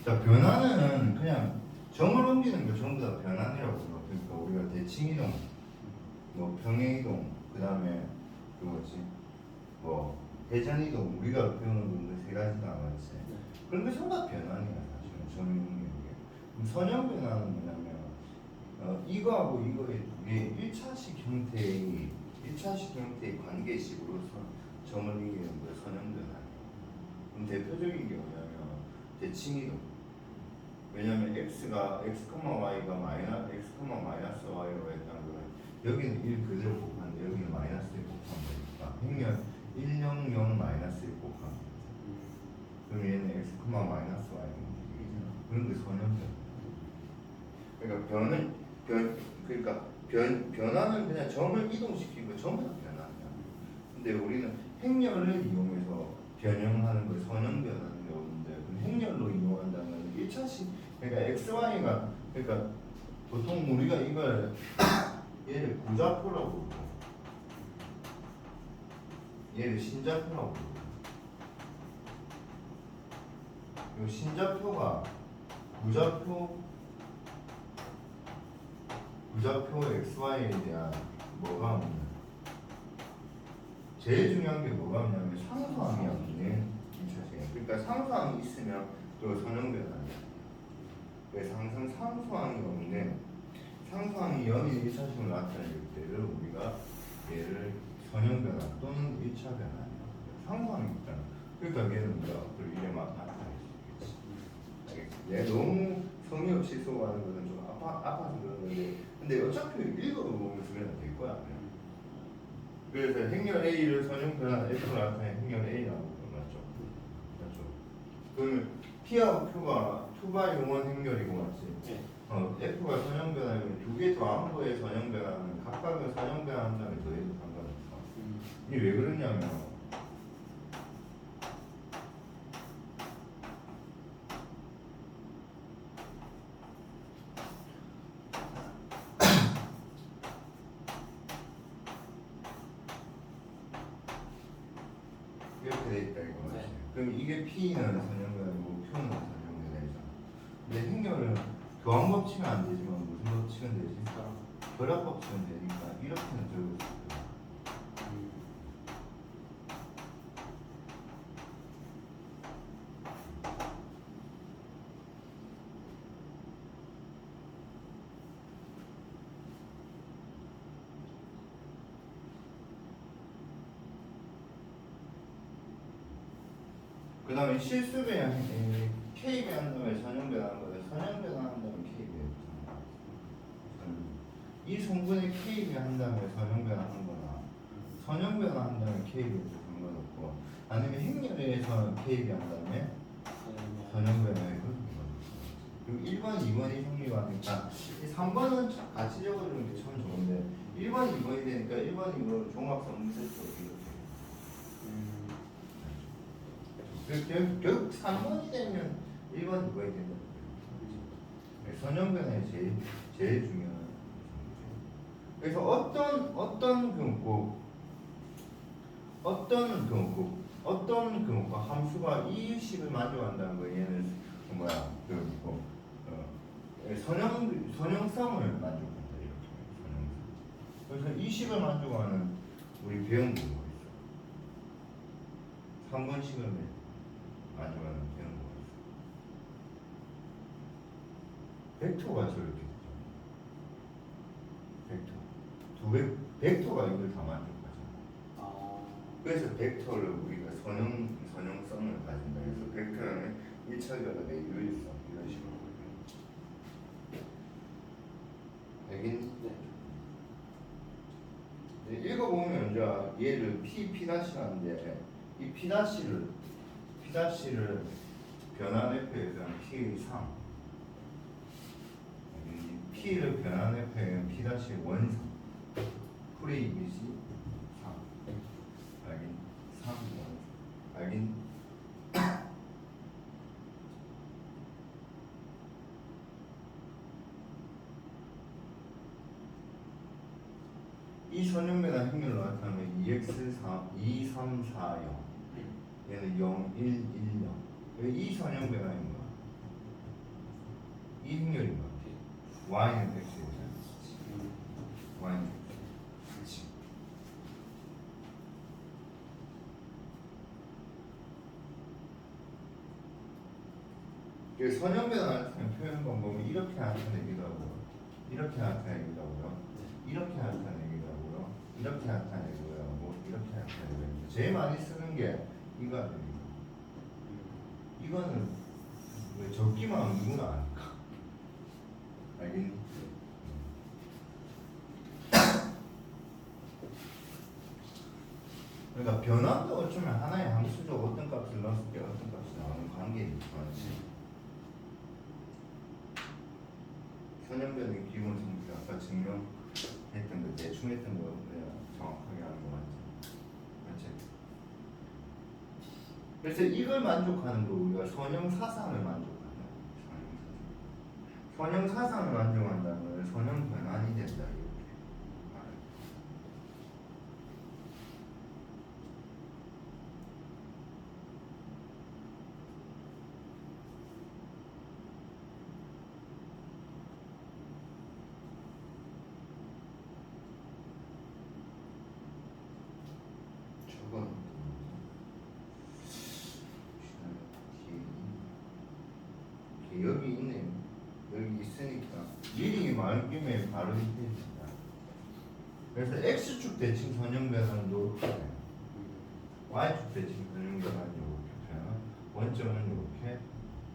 자, 변화는 그냥 점을 옮기는 거 전부 다 변환이라고 불러. 그러니까 우리가 대칭이동, 뭐 평행이동, 그 다음에 그거지, 뭐 회전이동, 우리가 배우는 건데 세 가지 나왔지. 그런 게 전부 다 변환이야 사실은 점이 옮기는 게. 그럼 선형 변화는 뭐냐면 이거하고 이거의 두개 1차식 형태의 관계식으로 점을 이기는 게 선형 변화예요. 그럼 대표적인 게 뭐냐면 대칭이동. 왜냐면 x가 y가 x, y로 했다는 거는 여기는 1 그대로 곱하는데 여기는 마이너스 1 곱하면 되니까 행렬 1, 0, 0, 마이너스 1 곱하면 되죠. 그럼 얘는 x, 마이너스 y가 움직이잖아. 그런 게 선형변. 그러니까 변화는 그냥 점을 이동시키고 전부 다 변화야. 근데 우리는 행렬을 이용해서 변형하는 걸 선형변화라고 하는데, 그럼 행렬로 이용한다면 1차식, 그러니까 xy가, 그러니까 보통 우리가 이걸 얘를 구좌표라고 부르고 얘를 신좌표라고 부르고, 이 신좌표가 구좌표 xy에 대한 뭐가 없냐, 제일 중요한 게 뭐가 없냐면 상수항이 없는 2차식이에요. 그러니까 상수항이 있으면 또 선형변화예요. 그래서 항상 상수항이 없는, 상수항이 0인 1차식을 나타낼 때를 우리가 얘를 선형변화 또는 1차 변화예요. 상수항이 있잖아. 그러니까 얘는 뭐야? 그리고 이래 막 나타낼 수 있겠지. 알겠지? 얘 너무 성의 없이 수업하는 거는 좀 아파서 그런 건데, 근데 어차피 읽어보면서 그냥 될 거야. 그냥. 그래서 행렬 A를 선형변화 F로 나타낸 행렬 A라고 맞죠? 맞죠? 그러면 P하고 Q가 2x1 행렬이고 맞지? 네. F가 선형변화면 두 개 더한 거에 선형변화는 각각은 선형변화한 다음에 더해도 상관없어. 이게 왜 그러냐면 이렇게 돼 있다 이거 맞지? 네. 그럼 이게 P는 선형변화이고 Q는 선형변화이잖아. 근데 행렬은 교환 법칙은 안 되지만 무슨 법칙은 되지? 결합 법칙은 되니까 이렇게는 적을 수 있다. 그 다음에 실수배양 K배양 다음에 선형배양한 거예요. 선형배양 한 다음에 K배양. 이 성분의 K배양 한 다음에 선형배양 하는 거나 선형배양 한 다음에 K배양 상관없고, 아니면 행렬에서 K배양 한 다음에 선형배양 해도 그리고 1번, 2번이 성립하니까 3번은 같이 적어주는 게 참 좋은데 1번, 2번이 되니까 1번, 2번은 종합선분세법이 결국 3번이 되면 1번, 2번이 된다. 선형변화의 제일 중요한. 그래서 어떤 경우가 함수가 이 식을 만족한다는 거, 얘는 뭐야 선형성을 만족한다 이렇게. 선형성. 그래서 이 식을 만족하는 우리 배운 거 있어. 3번식을 만족하는 배운 거 있어. 벡터가 저렇게 되죠. 벡터가 이걸 다 만족하잖아. 그래서 벡터를 우리가 선형성을 가진다. 그래서 벡터는 1차 결합의 유일성 이런 식으로. 알겠니? 네. 읽어보면 이제 얘를 P-하는데 이 P-를 변환F에서 P의 3, P를 변환F에 P-의 원상 프레임이지 3. 알긴? 3 원상. 알긴? 이 선형변화 행렬로 나타나면 2, 3, 4, 0 얘는 0, 1, 1, 0 이 선형변화인 거야. 이 행렬이 뭐야? y는 x잖아. y는 x. 그렇지. 그 선형변 나타내는 표현 방법이 이렇게 나타내기도 하고, 이렇게 나타내기도 하고요, 이렇게 나타내기도 하고요, 이렇게 나타내기도 하고, 이렇게 나타내기도 하고. 제일 많이 쓰는 게 이거 아닙니까? 이거는 왜 적기만 하면 누구나 아니까. 알겠니? 그러니까 변환도 어쩌면 하나의 함수죠. 어떤 값을 넣었을 때 어떤 값이 나오는 관계니까. 맞지? 선형변의 기본 성질 아까 증명했던 거 대충 했던 거 내가 정확하게 하는 거 맞지? 맞지? 그래서 이걸 만족하는 거 우리가 선형 사상을 만족한다. 선형 사상을 만족한다는 걸 선형 변환이 된다 이렇게 말해요. 저건 여기 있네. 여기 있으니까 미리 마음 김에 바로 해줍니다. 그래서 x축 대칭 선형 변환도 이렇게 돼요. y축 대칭 선형 변환이 이렇게 돼요. 원점은 이렇게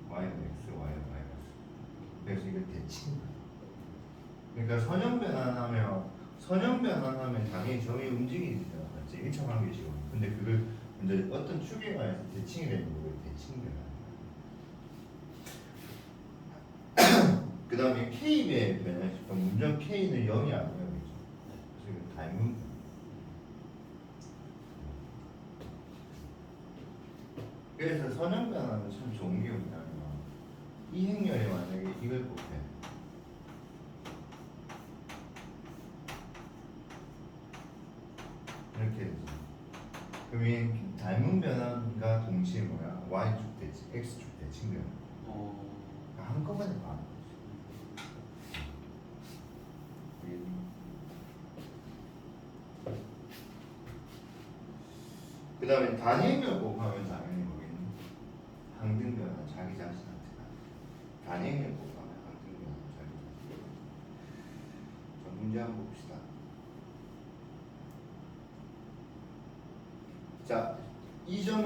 y는 x, y는 마이너스. 그래서 이거 대칭. 그러니까 선형 변환하면 당연히 점이 움직이잖아. 맞지? 일정관계식으로. 근데 그걸 이제 어떤 축에 관해서 대칭이 되는 거예요. 대칭 변환. 그 다음에 K의 변화식 문점 K는 0이 아니에요. 그렇죠? 그래서 이거 닮은 그래서 선형 변화는 참 좋은 게 뭐냐면 이 행렬이 만약에 이걸 곱해 이렇게 되죠. 그러면 닮은 변화가 동시에 뭐야? Y축 대칭, X축 대칭 변화. 한꺼번에 봐. 그 다음에 단위행렬 곱하면 당연히 거기는 항등변화 자기 자신한테 단위행렬 곱하면 항등변화 자기 자신한테. 자, 문제 한번 봅시다. 자, 이 점을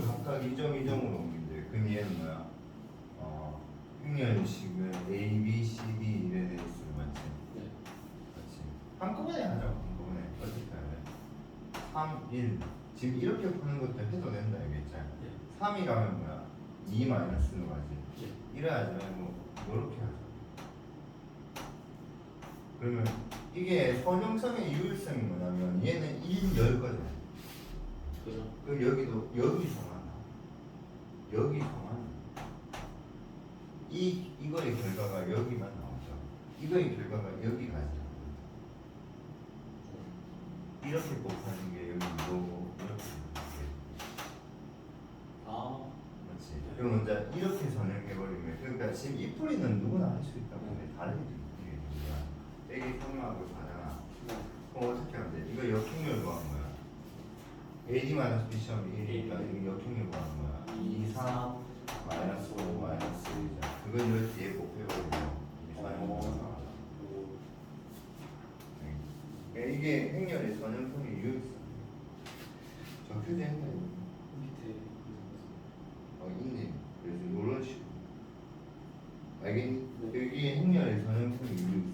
각각 2점 2점으로 옮긴대. 그럼 얘는 뭐야? 행렬식을 A, B, C, D 이래 돼 있어. 맞지? 네. 맞지? 한꺼번에 하자. 한꺼번에 어떻게 하래? 3, 1 지금 이렇게 푸는 것도 해도 된다 이겠지? 네. 3이라면 뭐야? 2 마이너스는 가지. 네. 이래야지 말고 이렇게 하자. 그러면 이게 선형성의 유일성이 뭐냐면 얘는 1, 10 거잖아. 그죠? 그 여기도 여기 정한다. 여기 정한다. 이거의 결과가 여기만 나오죠. 이거의 결과가 여기까지 나옵니다. 이렇게 곱하는 게 여기 이거고 이렇게 맞지? 그럼 이제 이렇게 선형해버리면 그러니까 지금 이 풀이는 누구나 할 수 있다 근데 다르게 되는 거야. 빼기 3하고 4잖아. 그럼 어떻게 하면 돼? 이거 역행렬 구하는 거야. AD-B 시험이 1이니까 이거 역행렬 구하는 거야. 2, 3 마이너스 5 마이너스 1이잖아. 그걸 여기 뒤에 곱해버리면 이 선형구가 나와. 이게 행렬의 선형성의 유효성. 적혀져 있네. 밑에 있네. 그래서 이런 식으로. 알겠니? 네. 여기에 행렬의 선형성의 유효성.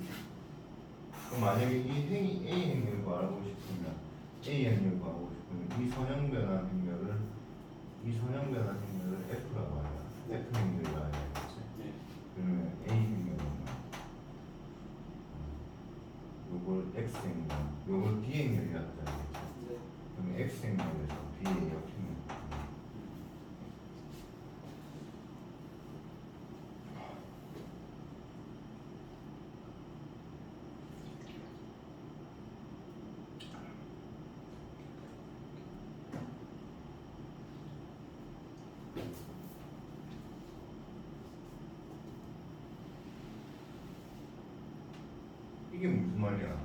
그럼 만약에 이 A 행렬 구하고 싶으면 A 행렬 구하고 싶으면 이 선형 변환 행렬을 F라고 하자. F 행렬이라고 해야겠지. 네. 그러면 A 행렬은 요걸 X 행렬, 요걸 D 행렬이라고 하자. 네. 그럼 X 행렬에서 B의 역행렬. 이게 무슨 말이야?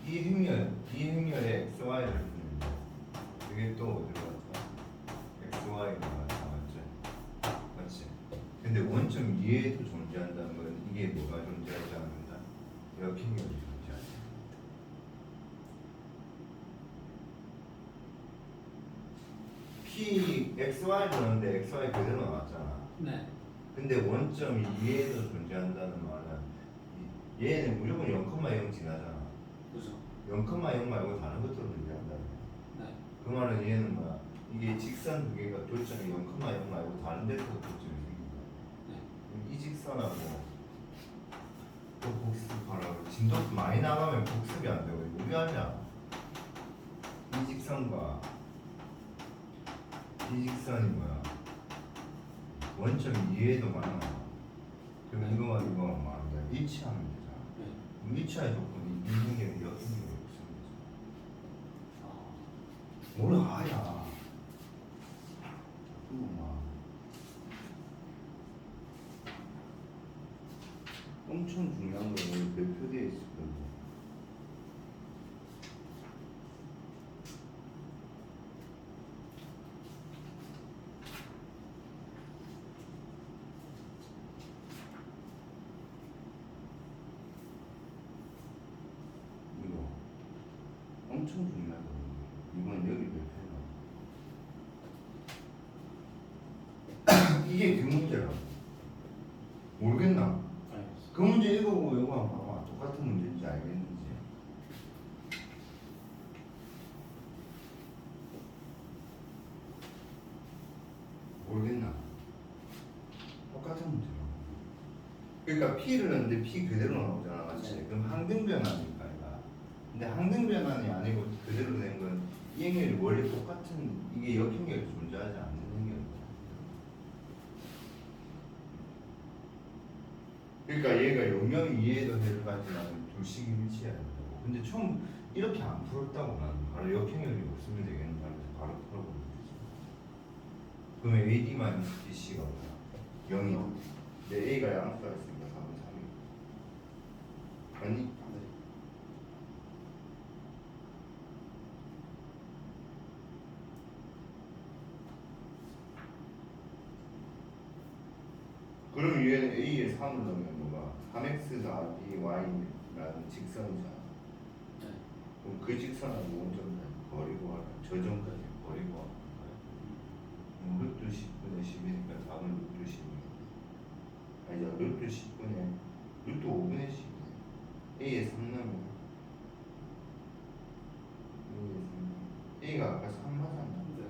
이 행렬에 XY를 푸는데 이게 또 어디로 갔다? XY가 나왔다 맞지? 맞지? 근데 원점 이에도 존재한다는 건 이게 뭐가 존재하지 않는다? 역행렬이 존재하지 P, XY를 넣었는데 XY 그대로 나왔잖아 네. 근데 원점이 2에도 존재한다는 말은 얘는 무조건 0,0 지나잖아 그죠. 0,0 말고 다른 것도 존재한다 네. 그 말은 얘는 뭐야 이게 직선 두 개가 교점이 0,0 말고 다른 데서 교점이 생긴다 네. 그럼 이 직선하고 또 복습하라고 진도 많이 나가면 복습이 안 되고 우리 하냐 이 직선과 이 직선이 뭐야 원점이 2에도 많아 그럼 이거와 이거와 말하면 일치하면 되잖아 네. 그럼 일치할 조건이 이 행렬이 여 행렬이 없으면 아. 뭘 아야 그거만 엄청 중요한 거 배표되어 있을 거고 이거 엄청 중요한 거 이건 여기 배표나 이게 그 문제라고 모르겠나? 알겠어. 그 문제 이거고 이거 한번 봐봐 똑같은 문제인지 알겠는지 모르겠나? 똑같은 문제라고 그러니까 P를 넣는데 P 그대로 나오잖아 맞지? 네. 그럼 항등변환이니까 얘가 근데 항등변환이 아니고 그대로 된 건 이 행렬이 원래 똑같은 이게 역행렬이 존재하지 않는 행렬이야 그러니까 얘가 영영 이해도 될까지는 둘씩 일치해야 된다고. 근데 처음 이렇게 안 풀었다고 나는 바로 역행렬이 없으면 되겠는 하면서 바로 풀어보면 되지. 그러면 AD BC가 뭐야? 0이다. 근데 A가 양수가 있으니까 4분 3이. 아니? 네. 그럼 얘는 A에 3을 넣으면 뭐가? 3x 더하기 y라는 직선이잖아. 네. 그럼 그 직선하고 원점까지 버리고 하라. 저 점까지 버리고 하라. 루트 10분의 10이니까 답은 루트 10이야. 아니죠. 루트 10분의 루트 5분의 10이야. A에 3 넣으면 A가 아까 3 맞았나? 네.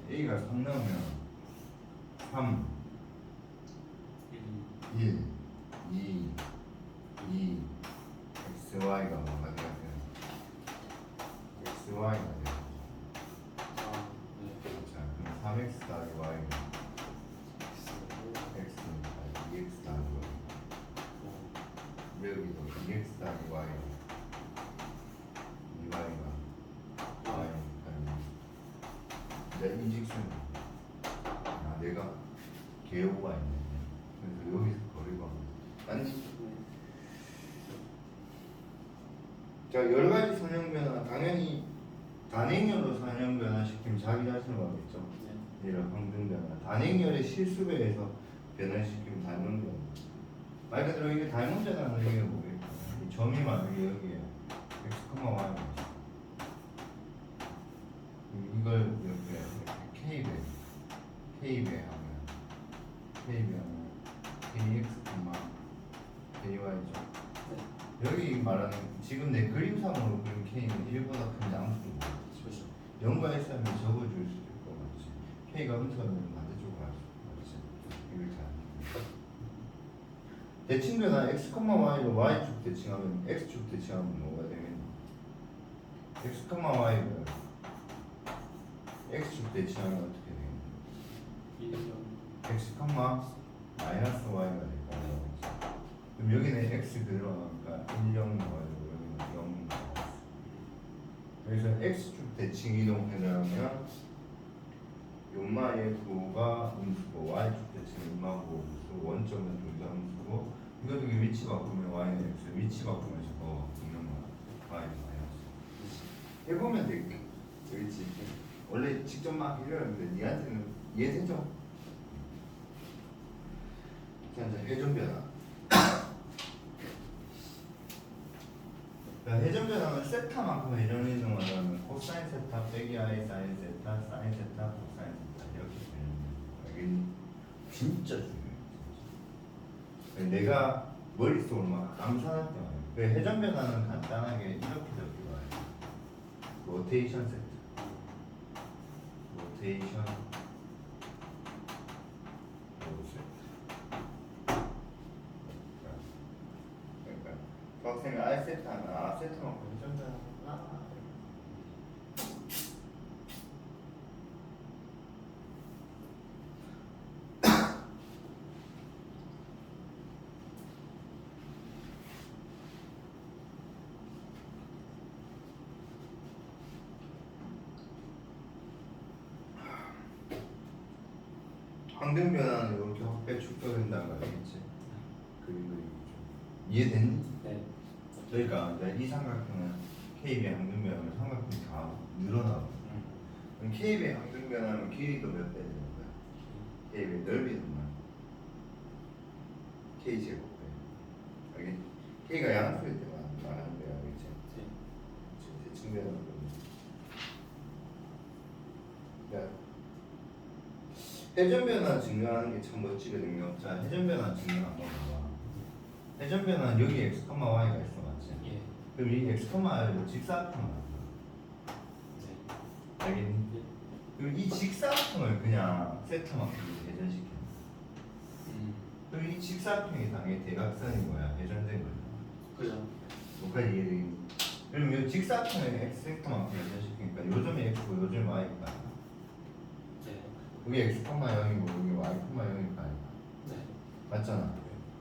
A가 3 넣으면 3 1. 1 2 2 XY가 뭐가 돼야 돼? XY가 돼. 아. 네. 자, 그럼 3x 더하기 y x니까 2x 더하기 y 여기도 2x 더하기 y 2y가 y니까 내 인직선 아 내가 개요가 있네 그래서 여기서 거리가 아니 자 여러가지 선형 변화 당연히 단행열로 선형 변화시키면 자기 자신을 알겠죠 네. 이런 황등 변화 단행열의 실수배에서 변화시키면 닮은 변화 말 그대로 이게 닮은 변화는 얘기해 보겠다 이 점이 만약에 여기에 x, y 이걸 이렇게 K배 하면 KX, KY죠. 네. 여기 말하는 지금 내 그림상으로 그린 K는 1보다 큰 양수인 거지. 그렇죠. 0과 X 하면 적어줄 수 있을 것 같지. k가 음수가 되면 반대쪽으로 가죠. 맞지? 이렇게 하는 대칭 변화 x, y를 y축 대칭하면 x축 대칭하면 뭐가 되겠니? x, y를 x축 대칭하면 어떻게 되겠니? 1점 x, 마이너스 y가 될 거예요. 그럼 여기는 x 들어가니까 1, 0 나와주고 여기는 0 나와요. 그래서 x축 대칭 이동해나가면 요마의 부호가 음수고 y축 대칭 음하고 음수 원점은 둘 다 음수고 이거 저기 위치 바꾸면 y는 x 위치 바꾸면 저거 있는 거야 y는 마이너스 해보면 되겠지. 그렇지. 원래 직접 막 이러는데 니한테는 이해되죠? 자 이제 회전 변화 회전 변화는 세타만큼 회전 이동하려면 코사인 세타 빼기 i 사인 세타 사인 세타 코사인 세타 이렇게 되는 거예요. 이게 진짜 중요해요. 내가 머릿속으로 막 암산할 때 말이에요. 회전 변화는 간단하게 이렇게 적기로 해요. 로테이션 세타 로테이션 학생이 I 세트 하면 아 세트만큼 회전 변화구나. 항등 변화는 이렇게 확대 축소된다는 거 알겠지? 그리고 이해됐니? 네. 그러니까 이제 이 삼각형은 KB의 항등 변화면 삼각형이 다 늘어나고 그럼 KB의 항등 변화면 길이도 몇 배 되는 거야? KB의 넓이는 뭐야? K제곱배 알겠지? K가 양수일 때만 말하는 거야 알겠지? 네. 대칭 변화는 그러니까 회전 변화 증가하는 게 참 멋지거든요. 자 회전 변화 증가 한번 봐봐. 회전 변화는 여기 x, y가 있어 맞지? 예. 그럼 이 x, y를 직사각형을 네. 알겠니? 네. 그리고 이 직사각형을 그냥 세타만큼 회전시켜. 그럼 이 직사각형이 당연히 대각선인 거야. 회전된 거야. 그죠. 뭐까지 이해되겠니? 그럼 이 직사각형을 x 세타만큼 회전시키니까 요 점이 x고 요 점이 y니까 네. 여기 x, 0이고 여기 y, 0이니까 네. 맞잖아.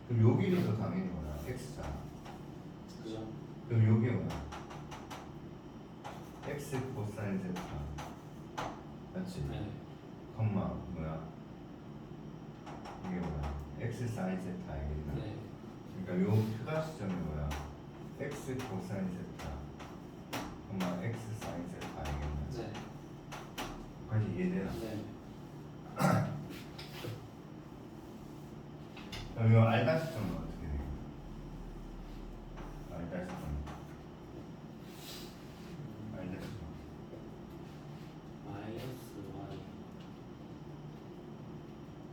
그럼 요 길이도 당연히 뭐야? x잖아. 그죠. 그럼 요게 뭐야? x 코사인 세타 맞지? 네. 컴마 뭐야? 이게 뭐야? x 사인 세타 알겠나? 네. 그러니까 요 표가 시점이 뭐야? x 코사인 세타 컴마 x 사인 세타 알겠나? 네. 까지 이해되나? 네. 그럼 요 r 시점은 어떻게 돼? r 시점 r 시점 마이너스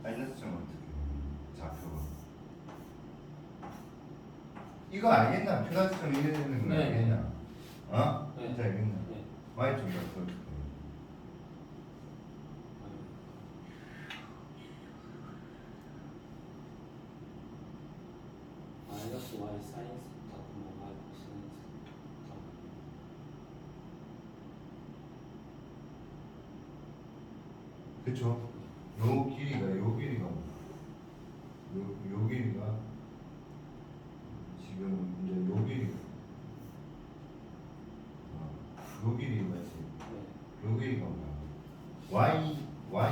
y. r 시점은 어떻게 돼? 좌표가 이거 알겠나? 표가 시점 이래 되는 거 네. 알겠나? 어? 네. 진짜 알겠나? 네. y 점 좌표 어떻게 돼? 마이너스 y 사인 세타 뭐 y 코사인 세타. 그쵸? 요 길이가 요 길이가 요 길이가 지금 이제 요 길이 요 길이가 있어. 네. 요 길이가 뭐야? y 뭐야?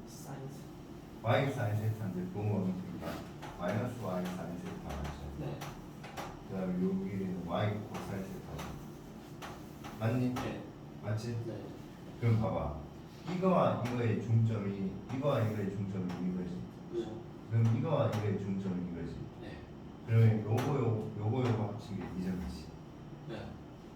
사인 세타. y 사인 세타인데 부모는 그러니까 마이너스 y 사인 세타 맞죠? 네. 그다음에 요 길이는 y 코사인 세타 맞니? 네. 맞지? 네. 그럼 봐봐. 이거와 이거의 중점이 이거와 이거의 중점이 이거지. 그죠. 그럼 이거와 이거의 중점이 이거지. 네. 그러면 요거 합친 게 이 점이지. 네.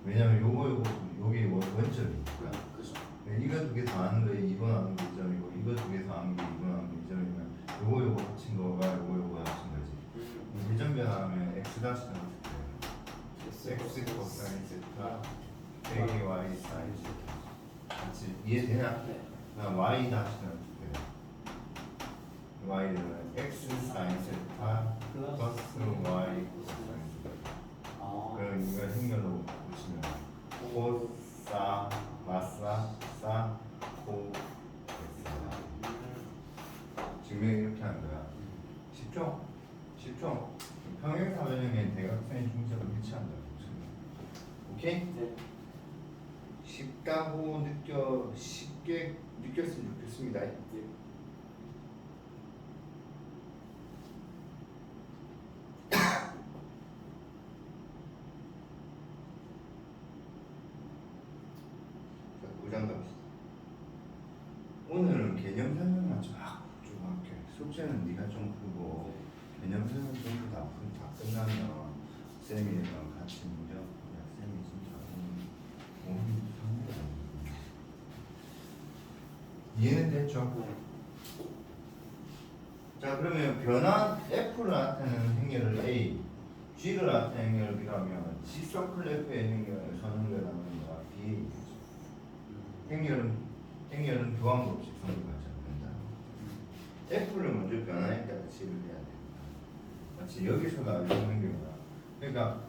왜냐면 요거 요게 원점이니까. 그죠. 이거 두 개 더하는 거에 2번 하는 게 2점이고 이거 두 개 더하는 게 2번 하는 게 2점이면 요거 합친 거가 요거 합친 거지. 회전 변화하면 x 다시는 어떻게 돼요? x 코사인 세타 빼기 y 사인 세타. 맞지? 이해되냐? 네. 그다음 y 다시는 어떻게 돼? y는 x sin 세타 플러스 y 코사인 세타. 아, 그럼 이거 행렬로 보시면 코사 마사 사 코 지금 이렇게 하는 거야. 쉽죠? 쉽죠? 평행사 변형에 대각선의 중심을 배치한다. 오케이? 네. 쉽다고 쉽게 느꼈으면 좋겠습니다. 네. 자, 9장 갑시다. 오늘은 개념 설명만 좀 할게. 숙제는 네가 좀 크고 개념 설명 전부 다 끝나면 쌤이랑 같이 문제 푸자. 쌤이 진짜 오늘 이해는 됐죠? 네. 자, 그러면 변환 F를 나타내는 행렬을 A, G를 나타내는 행렬을 B라면 G 서클 F의 행렬을 선언되라는 거가 B. 행렬은 교환 없이 성립하지 않는다. F를 먼저 변환했다가 G를 해야 된다. 마치 여기서도 알고 있는 경우다. 그러니까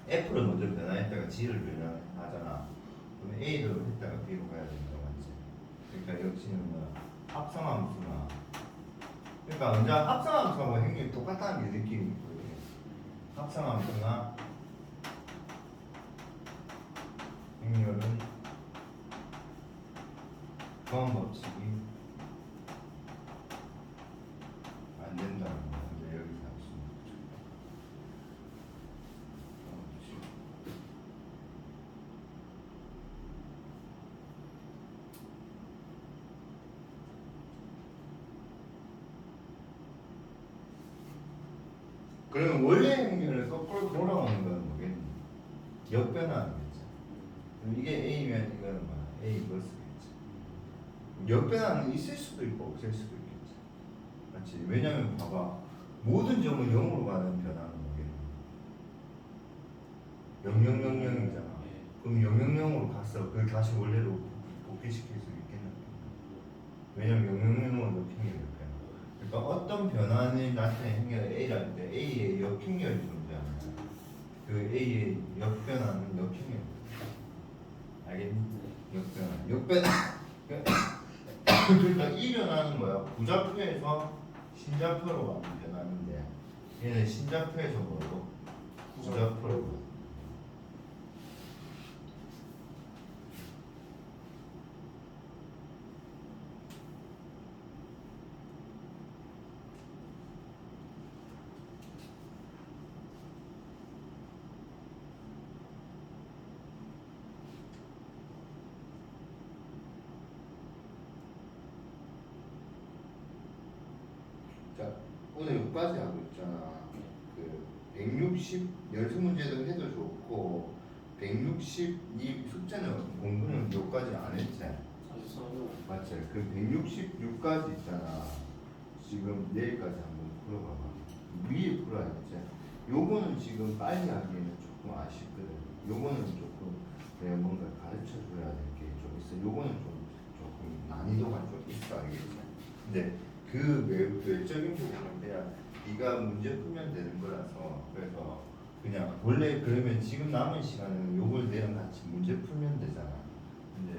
F를 먼저 변환했다가 G를 변환하잖아. 그러면 A를 했다가 B로 가야 된다. 맞지? 그러니까 역시는 뭐야? 합성함수나. 그러니까 먼저 합성함수하고 행렬이 똑같다는 게 느낌이 있거든. 합성함수나 행렬은 교환 법칙이 안 된다는 거 이제 여기서 할 수 있는 거죠. 그러면 원래 행렬을 거꾸로 돌아오는 건 뭐겠니? 역변화하겠지. 그럼 이게 A면 이거는 뭐야? A 플러스겠지. 역변화는 있을 수도 있고 없을 수도 있겠지. 맞지? 왜냐면 봐봐. 모든 점은 0으로 가는 변화는 뭐겠니? 0000이잖아. 그럼 000으로 갔어. 그걸 다시 원래로 복귀시킬 수 있겠나? 왜냐면 000은 높이는 역변화. 그러니까 어떤 변화를 나타내는 행렬 A라는데 A의 역행렬이 존재하는 그 A의 역변화는 역행렬. 알겠니? 역변화. 그러니까 이 변화는 뭐야? 부좌표에서 신좌표로 가는 변화인데 얘는 신좌표에서 뭐로? 부좌표로 가. 자, 오늘 여기까지 하고 있잖아. 그 160 연습 문제도 해도 좋고 162 숙제는 공부는 여기까지 안 했지. 아주 서로. 맞지? 그 166까지 있잖아. 지금 내일까지 한번 풀어봐봐. 위에 풀어야겠지. 요거는 지금 빨리 하기에는 조금 아쉽거든. 요거는 조금 내가 뭔가 가르쳐 줘야 될 게 좀 있어. 요거는 조금 난이도가 좀 있어, 알겠지? 근데 그 외적인 부분은 그냥 네가 문제 풀면 되는 거라서 그래서 그냥 원래 그러면 지금 남은 시간은 요걸 내랑 같이 문제 풀면 되잖아. 근데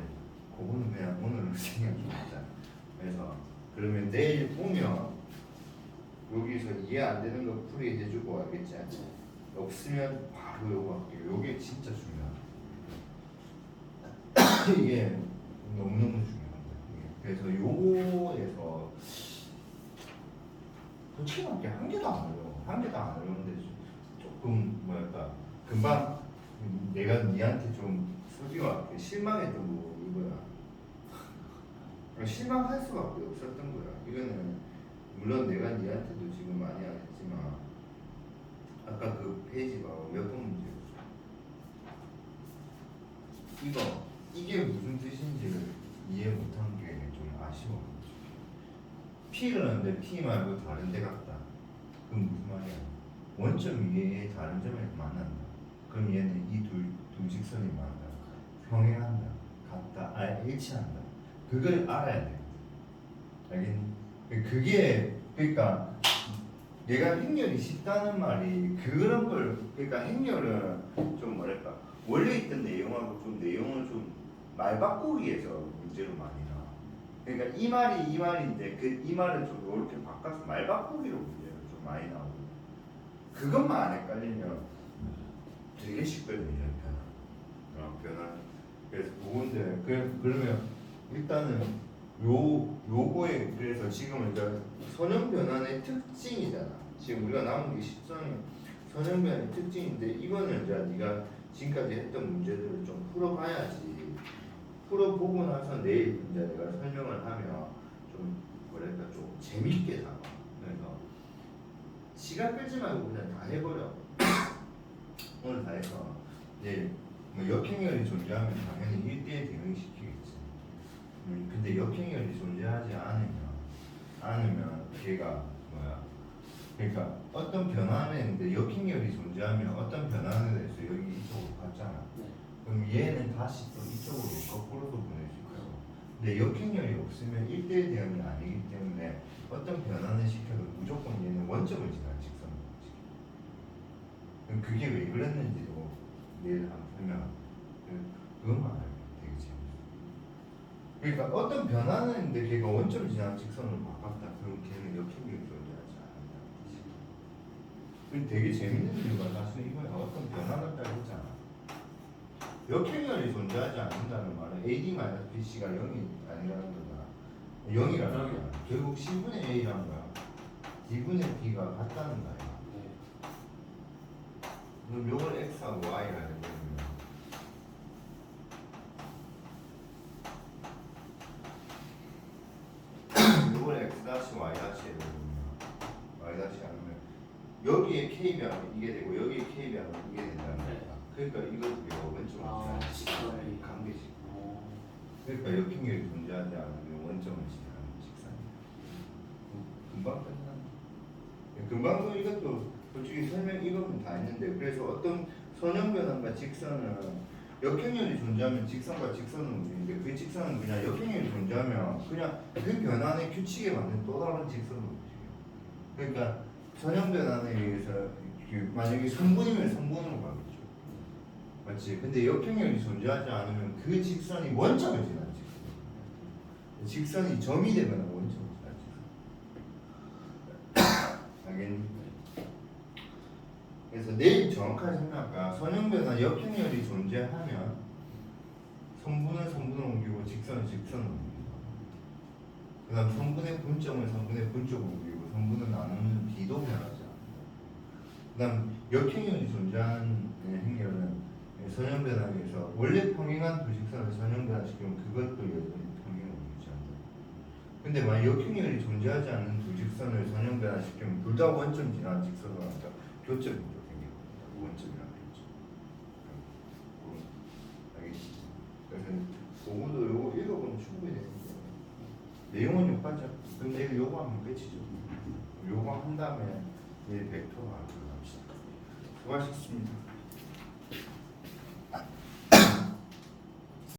그거는 그냥 오늘은 생각 좀 하자. 그래서 그러면 내일 보면 여기서 이해 안 되는 거 풀이 해주고 알겠지? 없으면 바로 요거 할게요. 요게 진짜 중요하다. 이게 너무너무 중요한 거야. 그래서 요거에서 솔직히 말해 한 개도 안 어려워. 한 개도 안 어려운데 조금 뭐랄까 금방 내가 니한테 좀 솔직히 실망했던 거 이거야. 실망할 수밖에 없었던 거야. 이거는 물론 내가 니한테도 지금 많이 안 했지만 아까 그 페이지 봐. 몇 번 문제였어. 이게 무슨 뜻인지를 이해 못한 게 좀 아쉬워. P를 하는데 P 말고 다른 데 같다. 그럼 무슨 말이야? 원점 위에 다른 점을 만난다. 그럼 얘는 이 두 직선이 만난다. 평행한다. 같다, 일치한다. 그걸 알아야 돼. 알겠니? 그게 그러니까 내가 행렬이 쉽다는 말이 그런 걸 그러니까 행렬은 좀 뭐랄까 원래 있던 내용하고 좀 내용을 좀 말 바꾸기에서 문제로 많이 나와. 그러니까 이 말이 이 말인데 그 이 말을 좀 이렇게 바꿔서 말 바꾸기로 문제가 좀 많이 나오고 그것만 안 헷갈리면 되게 쉽거든요. 변화. 그래서 그건데 그러면 일단은 요거에 그래서 지금은 이제 선형 변환의 특징이잖아. 지금 우리가 나온 게 13이 선형 변환의 특징인데 이거는 이제 네가 지금까지 했던 문제들을 좀 풀어봐야지. 풀어보고 나서 내일 이제 내가 설명을 하면 좀 뭐랄까 좀 재밌게 나와. 그래서 시간 끌지 말고 그냥 다 해버려. 오늘 다 해서 내일 뭐 역행열이 존재하면 당연히 1대1 대응시키겠지. 근데 역행열이 존재하지 않으면 걔가 뭐야? 그러니까 어떤 변화는 역행열이 존재하면 어떤 변화에 대해서 여기 이쪽으로 갔잖아. 네. 그럼 얘는 다시 또 이쪽으로 거꾸로도 보낼 수 있고. 근데 역행열이 없으면 1대1 대응이 아니기 때문에 어떤 변화는 시켜도 무조건 얘는 원점을 지나는 직선을 움직여. 그럼 그게 왜 그랬는지도 내일 한번 설명. 그것만 알면 되게 재밌어. 그러니까 어떤 변화는 있는데 걔가 원점을 지나는 직선으로 바꿨다. 그럼 걔는 역행열이 존재하지 않는다. 그럼 되게 재밌는 이유가 사실 이거야. 어떤 변화를 따르잖아. 역행열이 존재하지 않는다는 말은 AD-BC가 0이 아니라는 거잖아. 0이라는 거야. 결국 C분의 A라는 거야. D분의 B가 같다는 거야. 네. 그럼 요걸 X하고 Y라 해버리면 요걸 X 다시 Y 다시 해버리면 Y 다시 하면 여기에 K변은 이게 되고 여기에 K변은 이게 된다는 거야. 그러니까 이것도 원점을 지나는 관계식. 그러니까 역행열이 존재하지 않으면 원점을 지나는 직선이야. 금방 끝나. 금방 이것도 솔직히 설명 이거는 다 했는데 그래서 어떤 선형 변환과 직선은 역행열이 존재하면 직선과 직선은 움직이는데 그 직선은 그냥 역행열이 존재하면 그냥 그 변환의 규칙에 맞는 또 다른 직선을 움직여. 그러니까 선형 변환에 의해서 만약에 성분이면 성분으로 가겠죠. 맞지? 근데 역행열이 존재하지 않으면 그 직선이 원점을 지나는 직선. 직선이 점이 되면 원점을 지나는 직선. 알겠니? 그래서 내일 정확하게 설명할까? 선형 변화 역행열이 존재하면 성분은 성분을 옮기고 직선은 직선을 옮기고 그 다음 성분의 분점은 성분의 분점을 옮기고 성분을 나누는 비도 변하지 않는다. 그 다음 역행열이 존재하는 행렬은 선형 변환에서 원래 평행한 두 직선을 선형 변환시키면 그것도 여전히 평행을 유지한다. 근데 만약 역행열이 존재하지 않는 두 직선을 선형 변환시키면 둘 다 원점 지나는 직선으로 하니까 교점이 또 생깁니다. 원점이라는 교점. 알겠지? 그래서 그거도 요거 읽어보면 충분히 되는데 내용은 요까지. 근데 요거 하면 끝이죠. 요거 한 다음에 내일 벡터로 합시다. 수고하셨습니다.